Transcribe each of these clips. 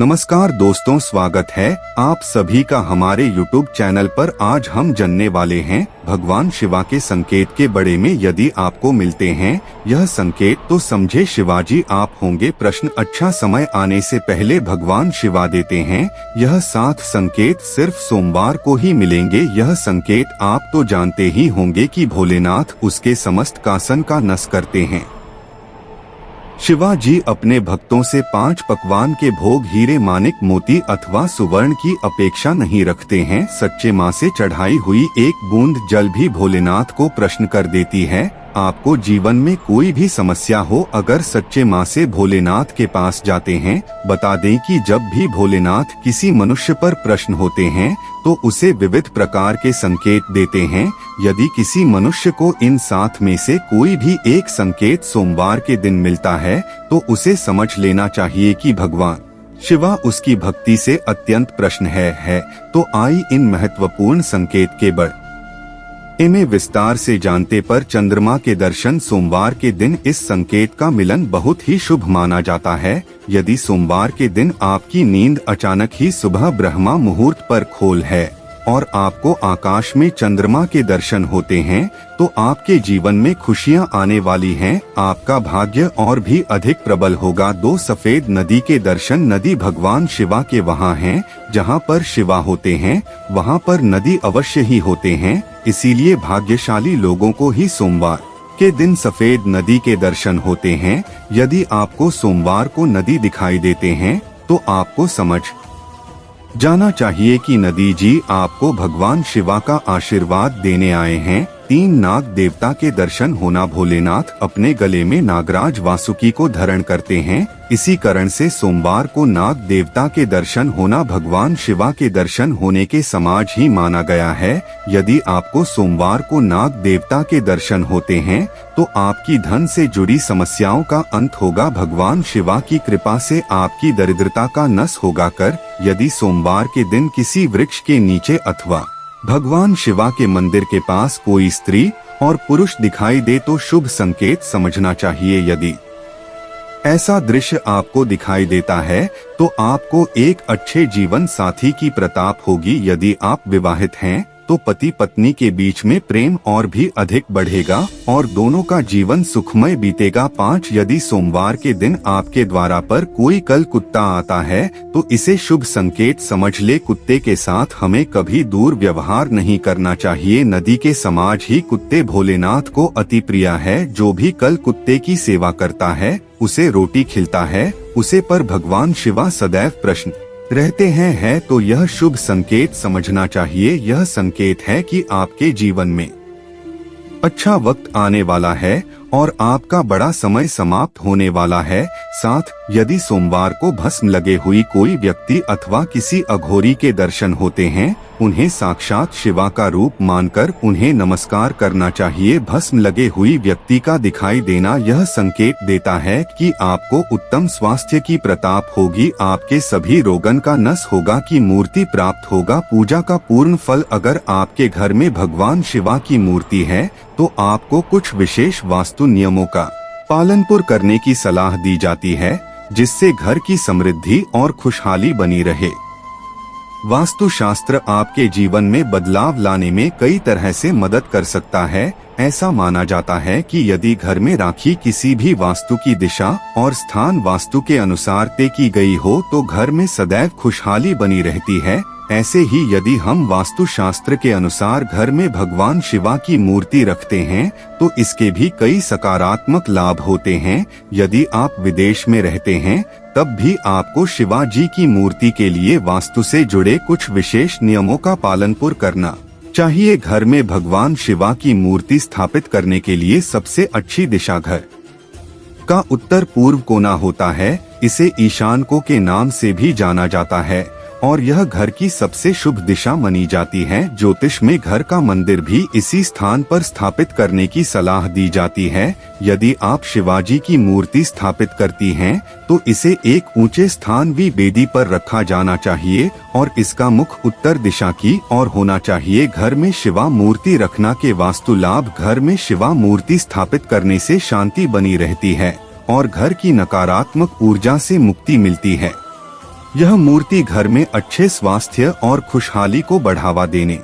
नमस्कार दोस्तों, स्वागत है आप सभी का हमारे YouTube चैनल पर। आज हम जानने वाले हैं भगवान शिवा के संकेत के बारे में। यदि आपको मिलते हैं यह संकेत तो समझे शिवाजी आप होंगे प्रश्न। अच्छा समय आने से पहले भगवान शिवा देते हैं यह 7 संकेत सिर्फ सोमवार को ही मिलेंगे। यह संकेत आप तो जानते ही होंगे कि भोलेनाथ उसके समस्त कासन का नस करते हैं। शिवाजी अपने भक्तों से 5 पकवान के भोग हीरे मानिक मोती अथवा सुवर्ण की अपेक्षा नहीं रखते हैं। सच्चे माँ से चढ़ाई हुई एक बूंद जल भी भोलेनाथ को प्रसन्न कर देती है। आपको जीवन में कोई भी समस्या हो, अगर सच्चे माँ से भोलेनाथ के पास जाते हैं, बता दें कि जब भी भोलेनाथ किसी मनुष्य पर प्रश्न होते हैं तो उसे विविध प्रकार के संकेत देते हैं। यदि किसी मनुष्य को इन 7 में से कोई भी एक संकेत सोमवार के दिन मिलता है तो उसे समझ लेना चाहिए कि भगवान शिवा उसकी भक्ति से अत्यंत प्रसन्न है। तो आई इन महत्वपूर्ण संकेत के बारे में विस्तार से जानते पर चंद्रमा के दर्शन सोमवार के दिन इस संकेत का मिलन बहुत ही शुभ माना जाता है। यदि सोमवार के दिन आपकी नींद अचानक ही सुबह ब्रह्मा मुहूर्त पर खोल है और आपको आकाश में चंद्रमा के दर्शन होते हैं तो आपके जीवन में खुशियां आने वाली हैं। आपका भाग्य और भी अधिक प्रबल होगा। 2 सफेद नदी के दर्शन। नदी भगवान शिवा के वहां हैं, जहां पर शिवा होते हैं वहां पर नदी अवश्य ही होते हैं। इसीलिए भाग्यशाली लोगों को ही सोमवार के दिन सफेद नदी के दर्शन होते हैं। यदि आपको सोमवार को नदी दिखाई देते हैं तो आपको समझ जाना चाहिए कि नदी जी आपको भगवान शिवा का आशीर्वाद देने आए हैं। 3 नाग देवता के दर्शन होना। भोलेनाथ अपने गले में नागराज वासुकी को धारण करते हैं, इसी कारण से सोमवार को नाग देवता के दर्शन होना भगवान शिवा के दर्शन होने के समाज ही माना गया है। यदि आपको सोमवार को नाग देवता के दर्शन होते हैं तो आपकी धन से जुड़ी समस्याओं का अंत होगा। भगवान शिवा की कृपा से आपकी दरिद्रता का नस होगा कर। यदि सोमवार के दिन किसी वृक्ष के नीचे अथवा भगवान शिवा के मंदिर के पास कोई स्त्री और पुरुष दिखाई दे तो शुभ संकेत समझना चाहिए। यदि ऐसा दृश्य आपको दिखाई देता है तो आपको एक अच्छे जीवन साथी की प्रताप होगी। यदि आप विवाहित हैं तो पति पत्नी के बीच में प्रेम और भी अधिक बढ़ेगा और दोनों का जीवन सुखमय बीतेगा। 5 यदि सोमवार के दिन आपके द्वार पर कोई कल कुत्ता आता है तो इसे शुभ संकेत समझ ले। कुत्ते के साथ हमें कभी दूर व्यवहार नहीं करना चाहिए। नदी के समाज ही कुत्ते भोलेनाथ को अति प्रिय है। जो भी कल कुत्ते की सेवा करता है उसे रोटी खिलता है, उसे पर भगवान शिवा सदैव प्रसन्न रहते हैं तो यह शुभ संकेत समझना चाहिए। यह संकेत है कि आपके जीवन में अच्छा वक्त आने वाला है और आपका बड़ा समय समाप्त होने वाला है। 7 यदि सोमवार को भस्म लगे हुई कोई व्यक्ति अथवा किसी अघोरी के दर्शन होते हैं, उन्हें साक्षात शिवा का रूप मानकर उन्हें नमस्कार करना चाहिए। भस्म लगे हुई व्यक्ति का दिखाई देना यह संकेत देता है कि आपको उत्तम स्वास्थ्य की प्रताप होगी, आपके सभी रोगन का नस होगा की मूर्ति प्राप्त होगा। पूजा का पूर्ण फल। अगर आपके घर में भगवान शिवा की मूर्ति है तो आपको कुछ विशेष वास्तु नियमों का पालन करने की सलाह दी जाती है, जिससे घर की समृद्धि और खुशहाली बनी रहे। वास्तु शास्त्र आपके जीवन में बदलाव लाने में कई तरह से मदद कर सकता है। ऐसा माना जाता है कि यदि घर में राखी किसी भी वास्तु की दिशा और स्थान वास्तु के अनुसार तय की गई हो तो घर में सदैव खुशहाली बनी रहती है। ऐसे ही यदि हम वास्तु शास्त्र के अनुसार घर में भगवान शिवा की मूर्ति रखते हैं तो इसके भी कई सकारात्मक लाभ होते हैं। यदि आप विदेश में रहते हैं तब भी आपको शिवा जी की मूर्ति के लिए वास्तु से जुड़े कुछ विशेष नियमों का पालन करना चाहिए। घर में भगवान शिवा की मूर्ति स्थापित करने के लिए सबसे अच्छी दिशा घर का उत्तर पूर्व कोना होता है। इसे ईशान को के नाम से भी जाना जाता है और यह घर की सबसे शुभ दिशा मानी जाती है। ज्योतिष में घर का मंदिर भी इसी स्थान पर स्थापित करने की सलाह दी जाती है। यदि आप शिवाजी की मूर्ति स्थापित करती हैं तो इसे एक ऊंचे स्थान भी वेदी पर रखा जाना चाहिए और इसका मुख उत्तर दिशा की ओर होना चाहिए। घर में शिवा मूर्ति रखना के वास्तु लाभ। घर में शिवा मूर्ति स्थापित करने से शांति बनी रहती है और घर की नकारात्मक ऊर्जा से मुक्ति मिलती है। यह मूर्ति घर में अच्छे स्वास्थ्य और खुशहाली को बढ़ावा देने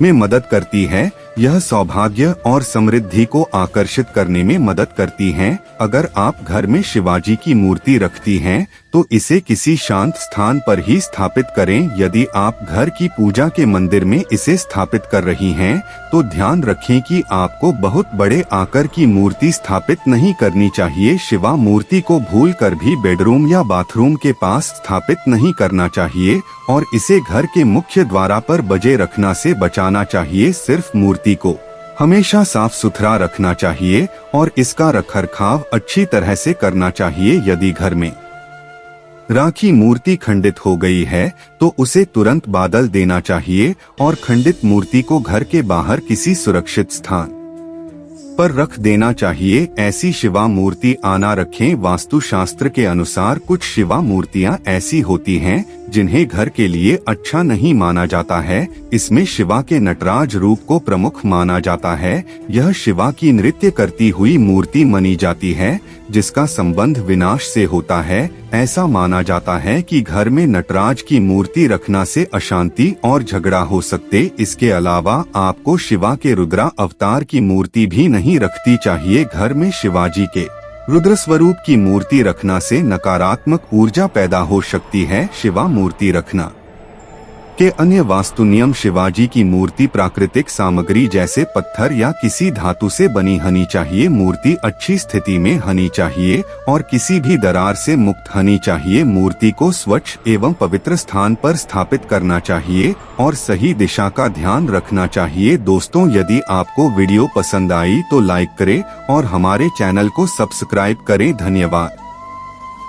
में मदद करती है। यह सौभाग्य और समृद्धि को आकर्षित करने में मदद करती हैं। अगर आप घर में शिवाजी की मूर्ति रखती हैं, तो इसे किसी शांत स्थान पर ही स्थापित करें। यदि आप घर की पूजा के मंदिर में इसे स्थापित कर रही हैं, तो ध्यान रखें कि आपको बहुत बड़े आकार की मूर्ति स्थापित नहीं करनी चाहिए। शिवा मूर्ति को भूलकर भी बेडरूम या बाथरूम के पास स्थापित नहीं करना चाहिए और इसे घर के मुख्य द्वार पर बजे रखना से बचाना चाहिए। सिर्फ मूर्ति को हमेशा साफ सुथरा रखना चाहिए और इसका रखरखाव अच्छी तरह से करना चाहिए। यदि घर में राखी मूर्ति खंडित हो गई है, तो उसे तुरंत बदल देना चाहिए और खंडित मूर्ति को घर के बाहर किसी सुरक्षित स्थान पर रख देना चाहिए। ऐसी शिवा मूर्ति आना रखें। वास्तु शास्त्र के अनुसार कुछ शिवा मूर्तियां ऐसी होती हैं जिन्हें घर के लिए अच्छा नहीं माना जाता है। इसमें शिवा के नटराज रूप को प्रमुख माना जाता है। यह शिवा की नृत्य करती हुई मूर्ति मानी जाती है, जिसका संबंध विनाश से होता है। ऐसा माना जाता है कि घर में नटराज की मूर्ति रखना से अशांति और झगड़ा हो सकते। इसके अलावा आपको शिवा के रुद्रा अवतार की मूर्ति भी नहीं रखती चाहिए। घर में शिवाजी के रुद्र स्वरूप की मूर्ति रखना से नकारात्मक ऊर्जा पैदा हो सकती है। शिवा मूर्ति रखना के अन्य वास्तु नियम: शिवाजी की मूर्ति प्राकृतिक सामग्री जैसे पत्थर या किसी धातु से बनी होनी चाहिए। मूर्ति अच्छी स्थिति में होनी चाहिए और किसी भी दरार से मुक्त होनी चाहिए। मूर्ति को स्वच्छ एवं पवित्र स्थान पर स्थापित करना चाहिए और सही दिशा का ध्यान रखना चाहिए। दोस्तों, यदि आपको वीडियो पसंद आई तो लाइक करें और हमारे चैनल को सब्सक्राइब करें। धन्यवाद।